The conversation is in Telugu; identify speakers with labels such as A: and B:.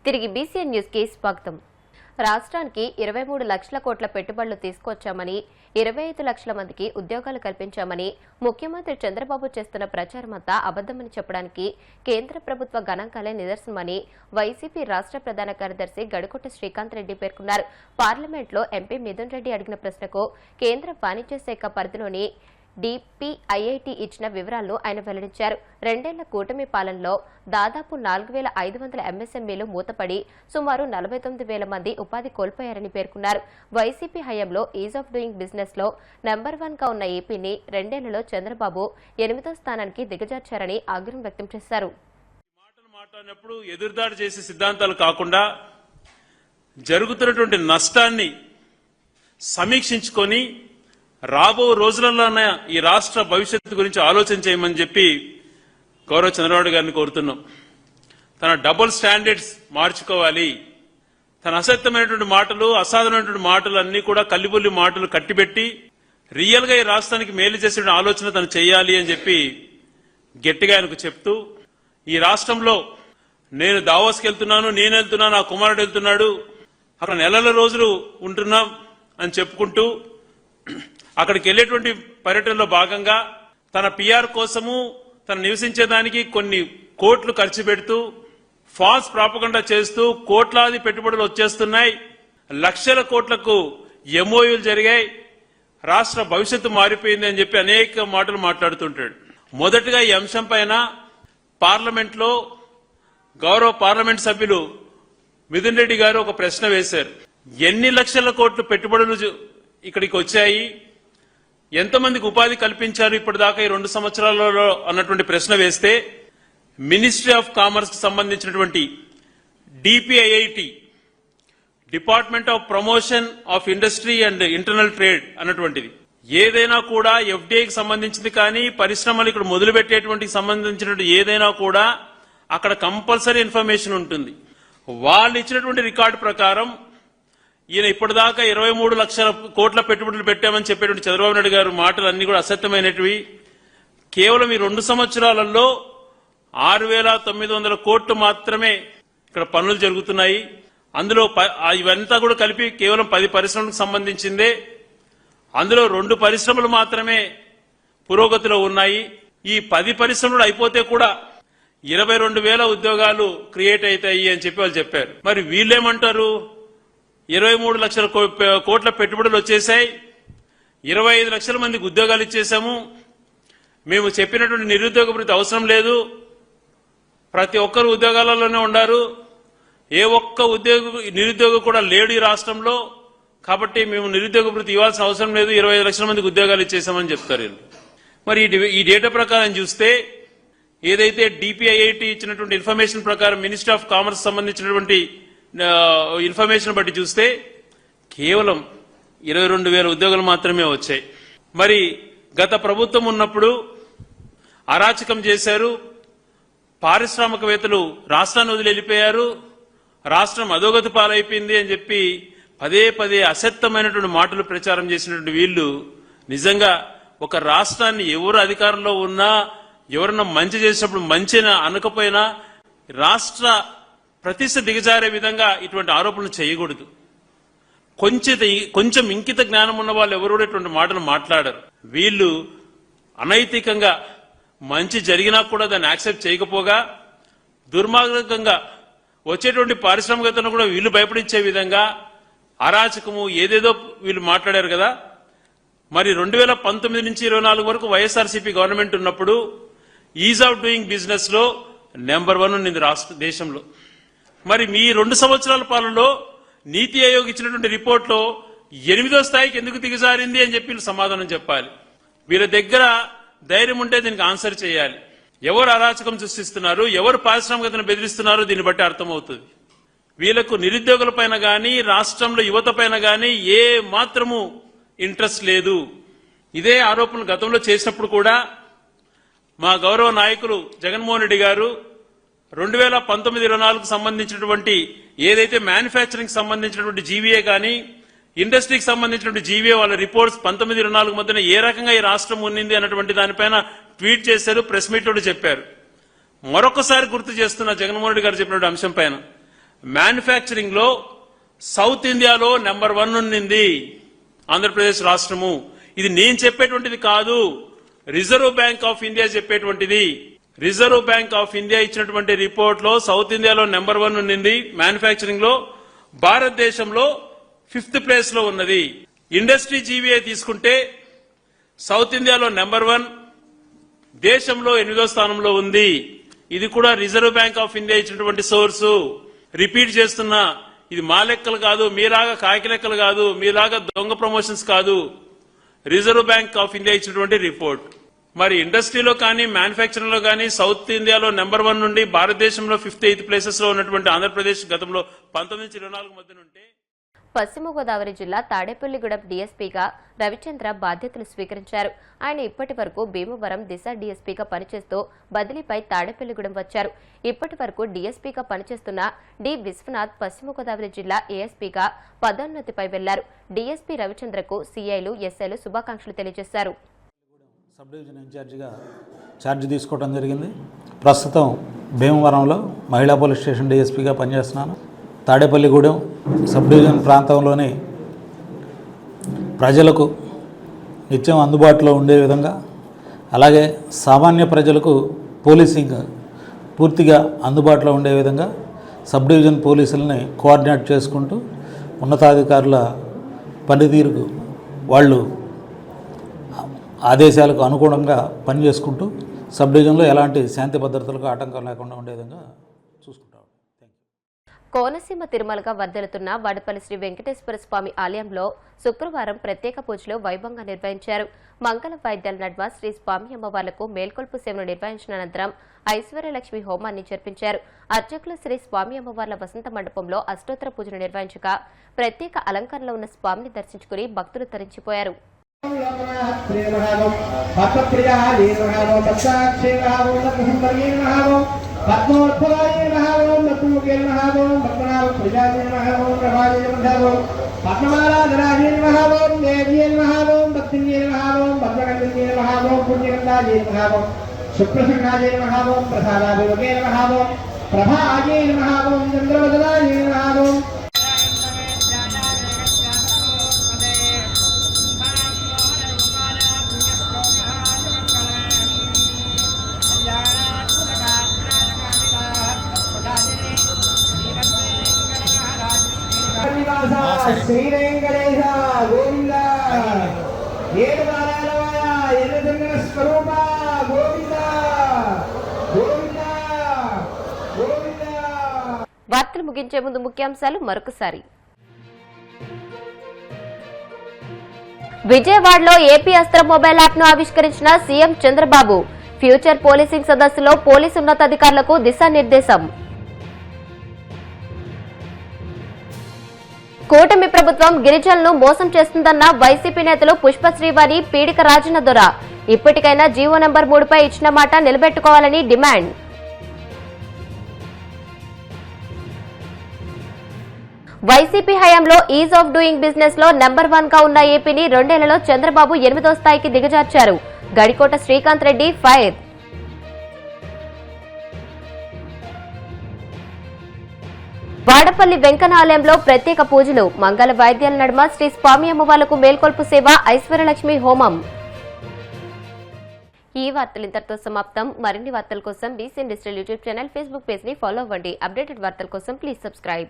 A: తిరిగి బీసీఎన్ న్యూస్ కి స్వాగతం. రాష్ట్రానికి 23 లక్షల కోట్ల పెట్టుబడులు తీసుకొచ్చామని 25 లక్షల మందికి ఉద్యోగాలు కల్పించామని ముఖ్యమంత్రి చంద్రబాబు చేస్తున్న ప్రచారమంతా అబద్దమని చెప్పడానికి కేంద్ర ప్రభుత్వ గణాంకాలే నిదర్శనమని వైసీపీ రాష్ట్ర ప్రధాన కార్యదర్శి గడికోట శ్రీకాంత్ రెడ్డి పేర్కొన్నారు. పార్లమెంట్లో ఎంపీ మిథున్ రెడ్డి అడిగిన ప్రశ్నకు కేంద్ర వాణిజ్య శాఖ పరిధిలోని DPIIT ఇచ్చిన వివరాలను ఆయన వెల్లడించారు. 2 ఏళ్ల కూటమి పాలనలో దాదాపు 4,500 MSMEలు మూతపడి సుమారు 49,000 మంది ఉపాధి కోల్పోయారని పేర్కొన్నారు. వైసీపీ హయాంలో ఈజ్ ఆఫ్ డూయింగ్ బిజినెస్ లో నెంబర్ 1 గా ఉన్న ఏపీని 2 ఏళ్లలో చంద్రబాబు 8వ స్థానానికి దిగజార్చారని ఆగ్రహం వ్యక్తం చేశారు.
B: మాట్లాడినప్పుడు ఎదురుదాడి చేసే సిద్ధాంతాలు కాకుండా జరుగుతున్నటువంటి నష్టాన్ని సమీక్షించుకొని రాబో రోజులలోనే ఈ రాష్ట్ర భవిష్యత్తు గురించి ఆలోచన చేయమని చెప్పి గౌరవ చంద్రబాబు గారిని కోరుతున్నాం. తన డబుల్ స్టాండర్డ్స్ మార్చుకోవాలి. తన అసత్యమైనటువంటి మాటలు, అసాధారణమైనటువంటి మాటలు అన్ని కూడా కల్లిబుల్లి మాటలు కట్టిపెట్టి రియల్ గా ఈ రాష్ట్రానికి మేలు చేసే ఆలోచన తను చేయాలి అని చెప్పి గట్టిగా ఆయనకు చెప్తూ, ఈ రాష్ట్రంలో నేను దావోస్కి వెళ్తున్నాను, నేను వెళ్తున్నాను, నా కుమారుడు వెళ్తున్నాడు, అక్కడ నెలల రోజులు ఉంటున్నాం అని చెప్పుకుంటూ అక్కడికి వెళ్లేటువంటి పర్యటనలో భాగంగా తన PR కోసము తను నివసించేదానికి కొన్ని కోట్లు ఖర్చు పెడుతూ ఫాల్స్ ప్రాపగండా చేస్తూ కోట్లాది పెట్టుబడులు వచ్చేస్తున్నాయి, లక్షల కోట్లకు MOUలు జరిగాయి, రాష్ట్ర భవిష్యత్తు మారిపోయింది అని చెప్పి అనేక మాటలు మాట్లాడుతుంటాడు. మొదటిగా ఈ అంశం పైన పార్లమెంట్లో గౌరవ పార్లమెంట్ సభ్యులు మిథున్ రెడ్డి గారు ఒక ప్రశ్న వేశారు. ఎన్ని లక్షల కోట్లు పెట్టుబడులు ఇక్కడికి వచ్చాయి, ఎంతమందికి ఉపాధి కల్పించారు ఇప్పటిదాకా ఈ 2 సంవత్సరాలలో అన్నటువంటి ప్రశ్న వేస్తే మినిస్ట్రీ ఆఫ్ కామర్స్ కు సంబంధించినటువంటి DPIIT department of promotion of industry and internal trade అన్నటువంటిది ఏదైనా కూడా FDIకి సంబంధించింది కానీ పరిశ్రమలు ఇక్కడ మొదలు పెట్టేటువంటి సంబంధించినటువంటి ఏదైనా కూడా అక్కడ కంపల్సరీ ఇన్ఫర్మేషన్ ఉంటుంది. వాళ్ళు ఇచ్చినటువంటి రికార్డు ప్రకారం ఈయన ఇప్పటిదాకా 23 లక్షల కోట్ల పెట్టుబడులు పెట్టామని చెప్పేటువంటి చంద్రబాబు నాయుడు గారు మాటలు అన్ని కూడా అసత్యమైనటివి. కేవలం ఈ 2 సంవత్సరాలలో 6,900 కోట్లు మాత్రమే ఇక్కడ పనులు జరుగుతున్నాయి. అందులో ఇవంతా కూడా కలిపి కేవలం 10 పరిశ్రమలకు సంబంధించిందే. అందులో 2 పరిశ్రమలు మాత్రమే పురోగతిలో ఉన్నాయి. ఈ 10 పరిశ్రమలు అయిపోతే కూడా 22,000 ఉద్యోగాలు క్రియేట్ అవుతాయి అని చెప్పి వాళ్ళు చెప్పారు. మరి వీళ్ళేమంటారు, 23 లక్షల కోట్ల పెట్టుబడులు వచ్చేసాయి, 25 లక్షల మందికి ఉద్యోగాలు ఇచ్చేశాము, మేము చెప్పినటువంటి నిరుద్యోగ భృతి అవసరం లేదు, ప్రతి ఒక్కరు ఉద్యోగాలలోనే ఉన్నారు, ఏ ఒక్క నిరుద్యోగ కూడా లేడు ఈ రాష్ట్రంలో, కాబట్టి మేము నిరుద్యోగ భృతి ఇవ్వాల్సిన అవసరం లేదు, 25 లక్షల మందికి ఉద్యోగాలు ఇచ్చేసామని చెప్తారు. మరి ఈ డేటా ప్రకారం చూస్తే ఏదైతే DPIIT ఇచ్చినటువంటి ఇన్ఫర్మేషన్ ప్రకారం మినిస్ట్రీ ఆఫ్ కామర్స్ సంబంధించినటువంటి ఇన్ఫర్మేషన్ బట్టి చూస్తే కేవలం 22,000 ఉద్యోగాలు మాత్రమే వచ్చాయి. మరి గత ప్రభుత్వం ఉన్నప్పుడు అరాచకం చేశారు, పారిశ్రామికవేత్తలు రాష్ట్రాన్ని వదిలి వెళ్ళిపోయారు, రాష్ట్రం అధోగతి పాలైపోయింది అని చెప్పి పదే పదే అసత్యమైనటువంటి మాటలు ప్రచారం చేసినటువంటి వీళ్ళు నిజంగా ఒక రాష్ట్రాన్ని ఎవరు అధికారంలో ఉన్నా ఎవరన్నా మంచి చేసినప్పుడు మంచినా అనకపోయినా రాష్ట్ర ప్రతిష్ట దిగజారే విధంగా ఇటువంటి ఆరోపణలు చేయకూడదు. కొంచెం ఇంకిత జ్ఞానం ఉన్న వాళ్ళు ఎవరు కూడా ఇటువంటి మాటలు మాట్లాడరు. వీళ్ళు అనైతికంగా మంచి జరిగినా కూడా దాన్ని యాక్సెప్ట్ చేయకపోగా దుర్మార్గంగా వచ్చేటువంటి పారిశ్రామికతను కూడా వీళ్ళు భయపడించే విధంగా అరాచకము ఏదేదో వీళ్ళు మాట్లాడారు కదా. మరి 2019 నుంచి 24 వరకు వైఎస్ఆర్సీపీ గవర్నమెంట్ ఉన్నప్పుడు ఈజ్ ఆఫ్ డూయింగ్ బిజినెస్ లో నెంబర్ 1 ఉన్నది రాష్ట్ర దేశంలో. మరి మీ 2 సంవత్సరాల పాలనలో నీతి ఆయోగ్ ఇచ్చినటువంటి రిపోర్ట్లో 8వ స్థాయికి ఎందుకు దిగజారింది అని చెప్పి సమాధానం చెప్పాలి. వీళ్ళ దగ్గర ధైర్యం ఉంటే దీనికి ఆన్సర్ చేయాలి. ఎవరు అరాచకం సృష్టిస్తున్నారు, ఎవరు పారిశ్రామికతను బెదిరిస్తున్నారో దీన్ని బట్టి అర్థమవుతుంది. వీళ్లకు నిరుద్యోగుల పైన గానీ రాష్ట్రంలో యువత పైన గానీ ఏ మాత్రము ఇంట్రెస్ట్ లేదు. ఇదే ఆరోపణలు గతంలో చేసినప్పుడు కూడా మా గౌరవ నాయకులు జగన్మోహన్ రెడ్డి గారు 2019-24 సంబంధించినటువంటి ఏదైతే మ్యానుఫ్యాక్చరింగ్ సంబంధించినటువంటి జీవీఏ కానీ ఇండస్ట్రీకి సంబంధించినటువంటి జీవీఏ వాళ్ళ రిపోర్ట్స్ 19-24 మధ్యన ఏ రకంగా ఈ రాష్ట్రం ఉన్నింది అన్నటువంటి దానిపైన ట్వీట్ చేశారు, ప్రెస్ మీట్ లో చెప్పారు. మరొకసారి గుర్తు చేస్తున్న జగన్మోహన్ రెడ్డి గారు చెప్పినటువంటి అంశం పైన మ్యానుఫ్యాక్చరింగ్ లో సౌత్ ఇండియాలో నెంబర్ 1 ఉన్నింది ఆంధ్రప్రదేశ్ రాష్ట్రము. ఇది నేను చెప్పేటువంటిది కాదు, రిజర్వ్ బ్యాంక్ ఆఫ్ ఇండియా చెప్పేటువంటిది. రిజర్వ్ బ్యాంక్ ఆఫ్ ఇండియా ఇచ్చినటువంటి రిపోర్ట్ లో సౌత్ ఇండియాలో నెంబర్ 1 ఉన్నింది మ్యానుఫ్యాక్చరింగ్ లో. భారతదేశంలో 5th ప్లేస్ లో ఉన్నది. ఇండస్ట్రీ జీవీఏ తీసుకుంటే సౌత్ ఇండియాలో నెంబర్ 1, దేశంలో 8వ స్థానంలో ఉంది. ఇది కూడా రిజర్వ్ బ్యాంక్ ఆఫ్ ఇండియా ఇచ్చినటువంటి సోర్సు. రిపీట్ చేస్తున్నా, ఇది మా లెక్కలు కాదు, మీలాగా కాకి లెక్కలు కాదు, మీలాగా దొంగ ప్రమోషన్స్ కాదు. రిజర్వ్ బ్యాంక్ ఆఫ్ ఇండియా ఇచ్చినటువంటి రిపోర్ట్. మరి ఇండస్ట్రీలో కానీ మ్యానుఫ్యాక్చరింగ్ లో కానీ సౌత్ ఇండియాలో నెంబర్ 1 నుండి భారతదేశంలో 5th, 8th ప్లేసెస్ లో ఉన్నటువంటి ఆంధ్రప్రదేశ్ గతంలో 19 నుంచి 24 మధ్య ఉంటే.
A: పశ్చిమ గోదావరి జిల్లా తాడేపల్లిగూడెం డీఎస్పీగా రవిచంద్ర బాధ్యతలు స్వీకరించారు. ఆయన ఇప్పటి వరకు భీమవరం దిశ డీఎస్పీగా పనిచేస్తూ బదిలీపై తాడేపల్లిగూడెం వచ్చారు. ఇప్పటి వరకు డీఎస్పీగా పనిచేస్తున్న డి విశ్వనాథ్ పశ్చిమ గోదావరి జిల్లా ఏఎస్పీగా పదోన్నతిపై వెళ్లారు. డీఎస్పీ రవిచంద్రకు సీఐలు, ఎస్ఐలు శుభాకాంక్షలు తెలియజేశారు.
C: సబ్ డివిజన్ ఇన్ఛార్జిగా ఛార్జ్ తీసుకోవడం జరిగింది. ప్రస్తుతం భీమవరంలో మహిళా పోలీస్ స్టేషన్ డీఎస్పీగా పనిచేస్తున్నాను. తాడేపల్లిగూడెం సబ్ డివిజన్ ప్రాంతంలోని ప్రజలకు నిత్యం అందుబాటులో ఉండే విధంగా, అలాగే సామాన్య ప్రజలకు పోలీసింగ్ పూర్తిగా అందుబాటులో ఉండే విధంగా సబ్ డివిజన్ పోలీసులని కోఆర్డినేట్ చేసుకుంటూ ఉన్నతాధికారుల పనితీరుకు వాళ్ళు ఆదేశాలకు అనుగుణంగా పనిచేసుకుంటూ సబ్ డివిజన్లో ఎలాంటి శాంతి భద్రతలకు ఆటంకం లేకుండా ఉండే విధంగా చూసుకుంటాం.
A: కోనసీమ తిరుమలగా వర్ధిల్లుతున్న వడపల్లి శ్రీ వెంకటేశ్వర స్వామి ఆలయంలో శుక్రవారం ప్రత్యేక పూజలు వైభవంగా నిర్వహించారు. మంగళ వాయిద్యాల నడుమ శ్రీ స్వామి అమ్మవార్లకు మేల్కొల్పు సేవను నిర్వహించిన అనంతరం ఐశ్వర్యలక్ష్మి హోమాన్ని జరిపించారు. అర్చకులు శ్రీ స్వామి అమ్మవార్ల వసంత మండపంలో అష్టోత్తర పూజలు నిర్వహించగా ప్రత్యేక అలంకరణలో ఉన్న స్వామిని దర్శించుకుని భక్తులు తరించిపోయారు.
D: పద్మోత్పవాయ నమః ఓం నతుముఖే నమః ఓం పద్మనాభ ప్రజాయ నమః ఓం ప్రభాయ నమః ఓం పద్మమాలాధరాయ నమః ఓం దేవ్యే నమః ఓం భక్తిన్యే నమః ఓం భద్రకండిన్యే నమః ఓం పుణ్యకందాయ నమః ఓం శుక్రశంకాయ నమః ఓం ప్రసాదాభివగే నమః ఓం ప్రభాయ నమః ఓం చంద్రవదనాయ నమః ఓం. శ్రీ వెంకటేశ గోవింద, ఏడు బాలాలవాయ ఎర్రచంద్ర స్వరూప గోవింద గోవింద గోవింద.
A: వార్తలు ముగించే ముందు ముఖ్యాంశాలు మరొకసారి. విజయవాడలో ఏపీ అస్త్ర మొబైల్ యాప్ ను ఆవిష్కరించిన సీఎం చంద్రబాబు. ఫ్యూచర్ పోలీసింగ్ సదస్సులో పోలీసు ఉన్నతాధికారులకు దిశానిర్దేశం. కూటమి ప్రభుత్వం గిరిజనులను మోసం చేస్తుందన్న వైసీపీ నేతలు పుష్పశ్రీవారి, పీడిక రాజన్న దొర. ఇప్పటికైనా జీవో నంబర్ 3పై ఇచ్చిన మాట నిలబెట్టుకోవాలని డిమాండ్. వైసీపీ హయాంలో ఈజ్ ఆఫ్ డూయింగ్ బిజినెస్ లో నెంబర్ 1 గా ఉన్న ఏపీని 2 ఏళ్లలో చంద్రబాబు 8వ స్థాయికి దిగజార్చారు. గడికోట శ్రీకాంత్ రెడ్డి ఫైర్. వాడపల్లి వెంకన్న ఆలయంలో ప్రత్యేక పూజలు. మంగళ వాయిద్యాల నడుమ శ్రీ స్వామి అమ్మవార్లకు మేల్కొల్పు సేవ, ఐశ్వర్యలక్ష్మి హోమం. ఈ వార్తలు ఇంతటితో సమాప్తం. మరిన్ని వార్తల కోసం BCN digital YouTube channel, Facebook page ని ఫాలో అవ్వండి. అప్డేటెడ్ వార్తల కోసం ప్లీజ్ సబ్స్క్రైబ్.